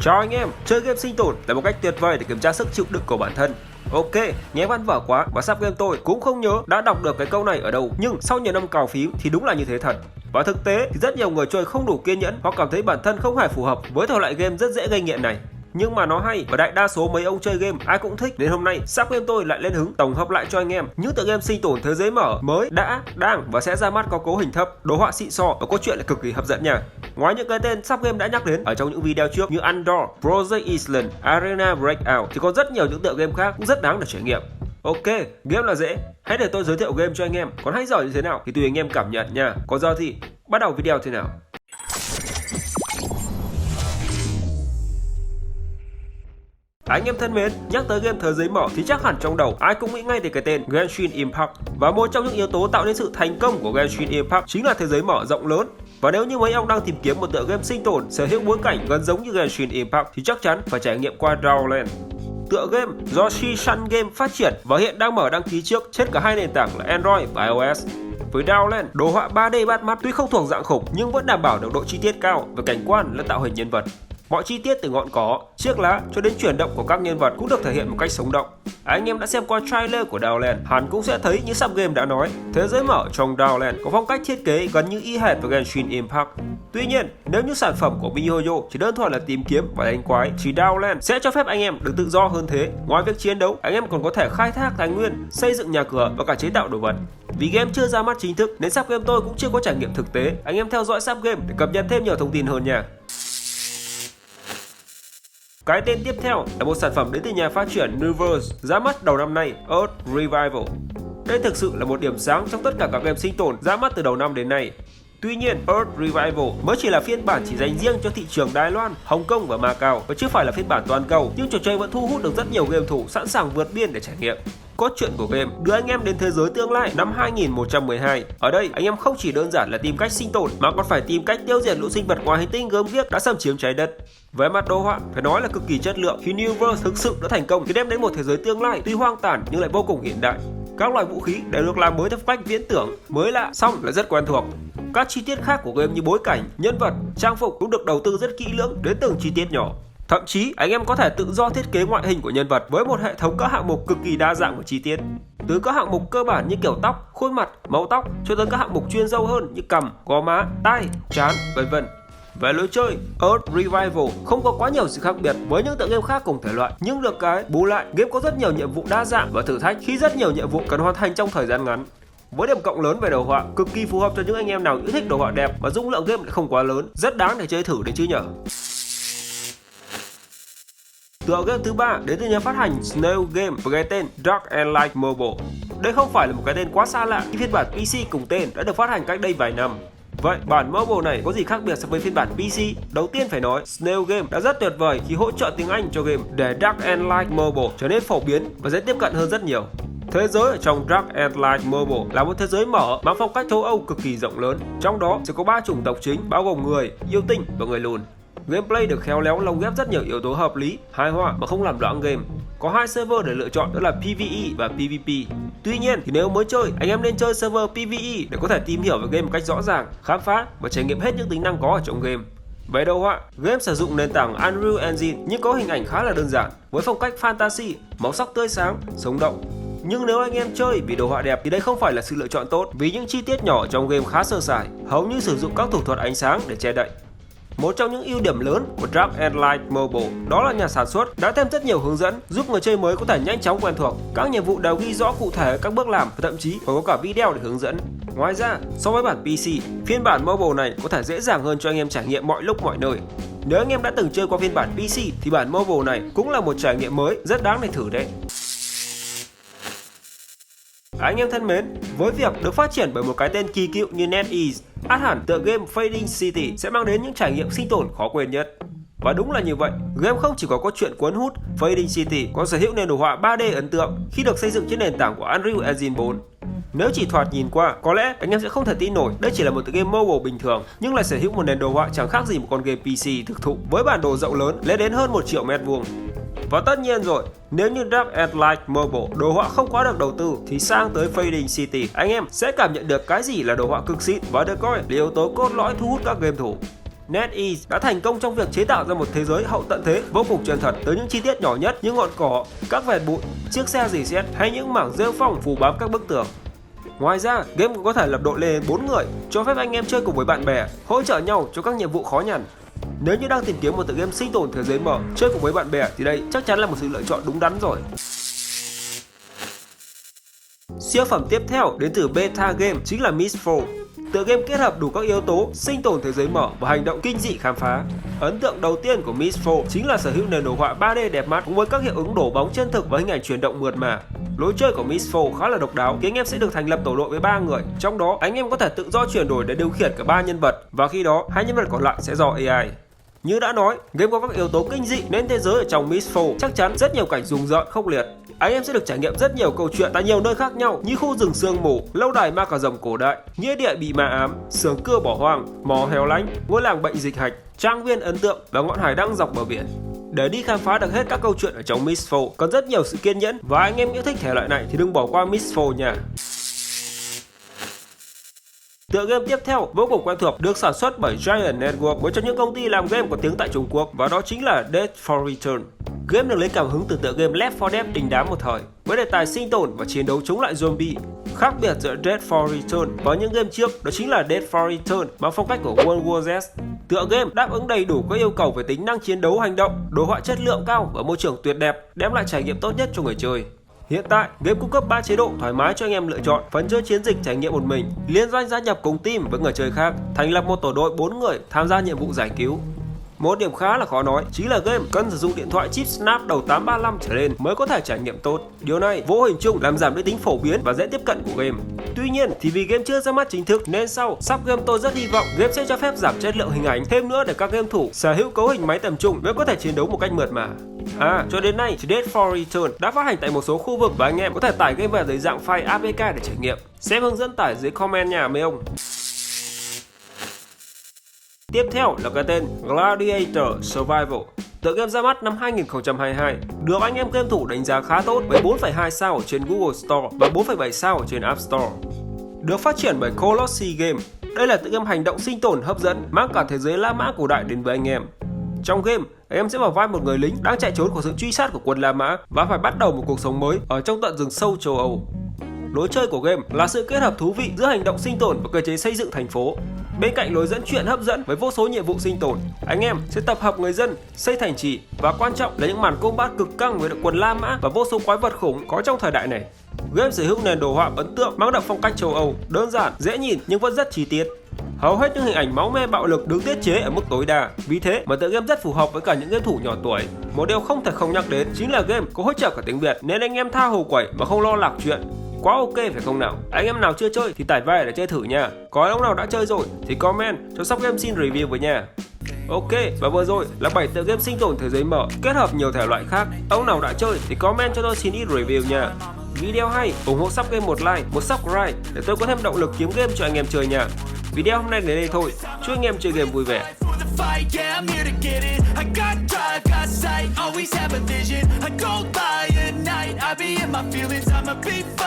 Chào anh em, chơi game sinh tồn là một cách tuyệt vời để kiểm tra sức chịu đựng của bản thân. Ok, nghe văn vở quá và sắp game tôi cũng không nhớ đã đọc được cái câu này ở đâu, nhưng sau nhiều năm cào phím thì đúng là như thế thật. Và thực tế thì rất nhiều người chơi không đủ kiên nhẫn hoặc cảm thấy bản thân không hề phù hợp với thể loại game rất dễ gây nghiện này. Nhưng mà nó hay và đại đa số mấy ông chơi game ai cũng thích, nên hôm nay sắp game tôi lại lên hứng tổng hợp lại cho anh em những tựa game sinh tồn thế giới mở mới đã, đang và sẽ ra mắt có cấu hình thấp, đồ họa xịn sò và cốt truyện là cực kỳ hấp dẫn nha. Ngoài những cái tên sắp game đã nhắc đến ở trong những video trước như Andor, Project Island, Arena Breakout thì còn rất nhiều những tựa game khác cũng rất đáng để trải nghiệm. Ok, game là dễ, hãy để tôi giới thiệu game cho anh em, còn hay giỏi như thế nào thì tùy anh em cảm nhận nha. Còn giờ thì bắt đầu video thế nào. Anh em thân mến, nhắc tới game thế giới mở thì chắc hẳn trong đầu ai cũng nghĩ ngay đến cái tên Genshin Impact. Và một trong những yếu tố tạo nên sự thành công của Genshin Impact chính là thế giới mở rộng lớn. Và nếu như mấy ông đang tìm kiếm một tựa game sinh tồn sở hữu bối cảnh gần giống như Genshin Impact thì chắc chắn phải trải nghiệm qua Dragonlance. Tựa game do Shishan Game phát triển và hiện đang mở đăng ký trước trên cả hai nền tảng là Android và iOS. Với Dragonlance, đồ họa 3D bắt mắt tuy không thuộc dạng khủng nhưng vẫn đảm bảo được độ chi tiết cao về cảnh quan lẫn tạo hình nhân vật. Mọi chi tiết từ ngọn cỏ, chiếc lá cho đến chuyển động của các nhân vật cũng được thể hiện một cách sống động. Anh em đã xem qua trailer của Dragonlance, hẳn cũng sẽ thấy như sub game đã nói, thế giới mở trong Dragonlance có phong cách thiết kế gần như y hệt với Genshin Impact. Tuy nhiên, nếu như sản phẩm của miHoYo chỉ đơn thuần là tìm kiếm và đánh quái, thì Dragonlance sẽ cho phép anh em được tự do hơn thế. Ngoài việc chiến đấu, anh em còn có thể khai thác tài nguyên, xây dựng nhà cửa và cả chế tạo đồ vật. Vì game chưa ra mắt chính thức nên sub game tôi cũng chưa có trải nghiệm thực tế. Anh em theo dõi sub game để cập nhật thêm nhiều thông tin hơn nha. Cái tên tiếp theo là một sản phẩm đến từ nhà phát triển Nuverse ra mắt đầu năm nay, Earth Revival. Đây thực sự là một điểm sáng trong tất cả các game sinh tồn ra mắt từ đầu năm đến nay. Tuy nhiên, Earth Revival mới chỉ là phiên bản chỉ dành riêng cho thị trường Đài Loan, Hồng Kông và Macau và chưa phải là phiên bản toàn cầu, nhưng trò chơi vẫn thu hút được rất nhiều game thủ sẵn sàng vượt biên để trải nghiệm. Cốt truyện của game đưa anh em đến thế giới tương lai năm 2112. Ở đây, anh em không chỉ đơn giản là tìm cách sinh tồn mà còn phải tìm cách tiêu diệt lũ sinh vật ngoài hành tinh gớm ghiếc đã xâm chiếm trái đất. Về mặt đồ họa, phải nói là cực kỳ chất lượng khi Nuverse thực sự đã thành công khi đem đến một thế giới tương lai tuy hoang tàn nhưng lại vô cùng hiện đại. Các loại vũ khí đều được làm mới theo cách viễn tưởng, mới lạ song lại rất quen thuộc. Các chi tiết khác của game như bối cảnh, nhân vật, trang phục cũng được đầu tư rất kỹ lưỡng đến từng chi tiết nhỏ. Thậm chí, anh em có thể tự do thiết kế ngoại hình của nhân vật với một hệ thống các hạng mục cực kỳ đa dạng và chi tiết. Từ các hạng mục cơ bản như kiểu tóc, khuôn mặt, màu tóc cho tới các hạng mục chuyên sâu hơn như cằm, gò má, tai, trán, vân vân. Về lối chơi, Earth Revival không có quá nhiều sự khác biệt với những tựa game khác cùng thể loại, nhưng được cái bù lại, game có rất nhiều nhiệm vụ đa dạng và thử thách khi rất nhiều nhiệm vụ cần hoàn thành trong thời gian ngắn. Với điểm cộng lớn về đồ họa, cực kỳ phù hợp cho những anh em nào yêu thích đồ họa đẹp và dung lượng game lại không quá lớn, rất đáng để chơi thử đấy chứ nhở. Tựa game thứ ba đến từ nhà phát hành Snail Game với cái tên Dark and Light Mobile. Đây không phải là một cái tên quá xa lạ khi phiên bản PC cùng tên đã được phát hành cách đây vài năm. Vậy bản mobile này có gì khác biệt so với phiên bản PC? Đầu tiên phải nói, Snail Game đã rất tuyệt vời khi hỗ trợ tiếng Anh cho game để Dark and Light Mobile trở nên phổ biến và dễ tiếp cận hơn rất nhiều. Thế giới ở trong Dark and Light Mobile là một thế giới mở mang phong cách châu Âu cực kỳ rộng lớn. Trong đó sẽ có 3 chủng tộc chính bao gồm người, yêu tinh và người lùn. Gameplay được khéo léo lồng ghép rất nhiều yếu tố hợp lý, hài hòa mà không làm loãng game. Có 2 server để lựa chọn đó là PvE và PvP. Tuy nhiên thì nếu mới chơi, anh em nên chơi server PvE để có thể tìm hiểu về game một cách rõ ràng, khám phá và trải nghiệm hết những tính năng có ở trong game. Về đồ họa, game sử dụng nền tảng Unreal Engine nhưng có hình ảnh khá là đơn giản với phong cách fantasy, màu sắc tươi sáng, sống động. Nhưng nếu anh em chơi vì đồ họa đẹp thì đây không phải là sự lựa chọn tốt vì những chi tiết nhỏ trong game khá sơ sài, hầu như sử dụng các thủ thuật ánh sáng để che đậy. Một trong những ưu điểm lớn của Dark and Light Mobile đó là nhà sản xuất đã thêm rất nhiều hướng dẫn giúp người chơi mới có thể nhanh chóng quen thuộc. Các nhiệm vụ đều ghi rõ cụ thể các bước làm và thậm chí còn có cả video để hướng dẫn. Ngoài ra, so với bản PC, phiên bản mobile này có thể dễ dàng hơn cho anh em trải nghiệm mọi lúc mọi nơi. Nếu anh em đã từng chơi qua phiên bản PC thì bản mobile này cũng là một trải nghiệm mới rất đáng để thử đấy. Anh em thân mến, với việc được phát triển bởi một cái tên kỳ cựu như NetEase, ắt hẳn tựa game Fading City sẽ mang đến những trải nghiệm sinh tồn khó quên nhất. Và đúng là như vậy, game không chỉ có cốt truyện cuốn hút, Fading City còn sở hữu nền đồ họa 3D ấn tượng khi được xây dựng trên nền tảng của Unreal Engine 4. Nếu chỉ thoạt nhìn qua, có lẽ anh em sẽ không thể tin nổi đây chỉ là một tựa game mobile bình thường, nhưng lại sở hữu một nền đồ họa chẳng khác gì một con game PC thực thụ với bản đồ rộng lớn lên đến hơn 1 triệu mét vuông. Và tất nhiên rồi, nếu như Dark and Light Mobile đồ họa không quá được đầu tư thì sang tới Fading City anh em sẽ cảm nhận được cái gì là đồ họa cực xịn và được coi là yếu tố cốt lõi thu hút các game thủ. NetEase đã thành công trong việc chế tạo ra một thế giới hậu tận thế vô cùng chân thật tới những chi tiết nhỏ nhất như ngọn cỏ, các vệt bụi, chiếc xe rỉ sét hay những mảng rêu phong phủ bám các bức tường. Ngoài ra, game cũng có thể lập đội lên 4 người, cho phép anh em chơi cùng với bạn bè, hỗ trợ nhau cho các nhiệm vụ khó nhằn. Nếu như đang tìm kiếm một tựa game sinh tồn thế giới mở, chơi cùng với bạn bè thì đây chắc chắn là một sự lựa chọn đúng đắn rồi. Siêu phẩm tiếp theo đến từ beta game chính là Mistfall. Tựa game kết hợp đủ các yếu tố sinh tồn thế giới mở và hành động kinh dị khám phá. Ấn tượng đầu tiên của Mistfall chính là sở hữu nền đồ họa 3D đẹp mắt cùng với các hiệu ứng đổ bóng chân thực và hình ảnh chuyển động mượt mà. Lối chơi của Mistfall khá là độc đáo khi anh em sẽ được thành lập tổ đội với 3 người, trong đó anh em có thể tự do chuyển đổi để điều khiển cả 3 nhân vật và khi đó 2 nhân vật còn lại sẽ do AI. Như đã nói, game có các yếu tố kinh dị nên thế giới ở trong Mistfall chắc chắn rất nhiều cảnh rùng rợn khốc liệt. Anh em sẽ được trải nghiệm rất nhiều câu chuyện tại nhiều nơi khác nhau như khu rừng sương mù, lâu đài ma cà rồng cổ đại, nghĩa địa bị ma ám, xưởng cưa bỏ hoang, mỏ hẻo lánh, ngôi làng bệnh dịch hạch, trang viên ấn tượng và ngọn hải đăng dọc bờ biển. Để đi khám phá được hết các câu chuyện ở trong Mistfall cần rất nhiều sự kiên nhẫn và anh em yêu thích thể loại này thì đừng bỏ qua Mistfall nha. Tựa game tiếp theo vô cùng quen thuộc được sản xuất bởi Giant Network, một trong những công ty làm game có tiếng tại Trung Quốc, và đó chính là Dead for Return. Game được lấy cảm hứng từ tựa game Left 4 Dead đình đám một thời, với đề tài sinh tồn và chiến đấu chống lại zombie. Khác biệt giữa Dead for Return và những game trước đó chính là Dead for Return mang phong cách của World War Z. Tựa game đáp ứng đầy đủ các yêu cầu về tính năng chiến đấu hành động, đồ họa chất lượng cao và môi trường tuyệt đẹp, đem lại trải nghiệm tốt nhất cho người chơi. Hiện tại, game cung cấp 3 chế độ thoải mái cho anh em lựa chọn: phần chơi chiến dịch trải nghiệm một mình, liên doanh gia nhập cùng team với người chơi khác, thành lập một tổ đội 4 người tham gia nhiệm vụ giải cứu. Một điểm khá là khó nói chính là game cần sử dụng điện thoại chip Snap đầu 835 trở lên mới có thể trải nghiệm tốt. Điều này vô hình chung làm giảm đi tính phổ biến và dễ tiếp cận của game. Tuy nhiên thì vì game chưa ra mắt chính thức nên sau sắp game tôi rất hy vọng game sẽ cho phép giảm chất lượng hình ảnh thêm nữa để các game thủ sở hữu cấu hình máy tầm trung mới có thể chiến đấu một cách mượt mà. Cho đến nay thì Dead for Return đã phát hành tại một số khu vực và anh em có thể tải game về dưới dạng file APK để trải nghiệm. Xem hướng dẫn tải dưới comment nha mấy ông. Tiếp theo là cái tên Gladiator Survival. Tựa game ra mắt năm 2022, được anh em game thủ đánh giá khá tốt với 4,2 sao trên Google Store và 4,7 sao trên App Store. Được phát triển bởi Colossi Game, đây là tựa game hành động sinh tồn hấp dẫn, mang cả thế giới La Mã cổ đại đến với anh em. Trong game, em sẽ vào vai một người lính đang chạy trốn khỏi sự truy sát của quân La Mã và phải bắt đầu một cuộc sống mới ở trong tận rừng sâu châu Âu. Lối chơi của game là sự kết hợp thú vị giữa hành động sinh tồn và cơ chế xây dựng thành phố. Bên cạnh lối dẫn chuyện hấp dẫn với vô số nhiệm vụ sinh tồn, anh em sẽ tập hợp người dân, xây thành trì và quan trọng là những màn combat cực căng với đội quân La Mã và vô số quái vật khủng có trong thời đại này. Game sở hữu nền đồ họa ấn tượng mang đậm phong cách châu Âu, đơn giản, dễ nhìn nhưng vẫn rất chi tiết. Hầu hết những hình ảnh máu me bạo lực được tiết chế ở mức tối đa, vì thế mà tựa game rất phù hợp với cả những game thủ nhỏ tuổi. Một điều không thể không nhắc đến chính là game có hỗ trợ cả tiếng Việt nên anh em tha hồ quẩy mà không lo lạc chuyện. Quá ok phải không nào? Anh em nào chưa chơi thì tải về để chơi thử nha. Có ông nào đã chơi rồi thì comment cho Sóc Game xin review với nha. Ok, và vừa rồi là 7 tựa game sinh tồn thế giới mở kết hợp nhiều thể loại khác. Ông nào đã chơi thì comment cho tôi xin ít review nha. Video hay, ủng hộ Sóc Game một like, một subscribe để tôi có thêm động lực kiếm game cho anh em chơi nha. Video hôm nay đến đây thôi. Chúc anh em chơi game vui vẻ. Yeah, I'm here to get it. I got drive, got sight, always have a vision. I don't lie at night, I be in my feelings. I'ma be fine.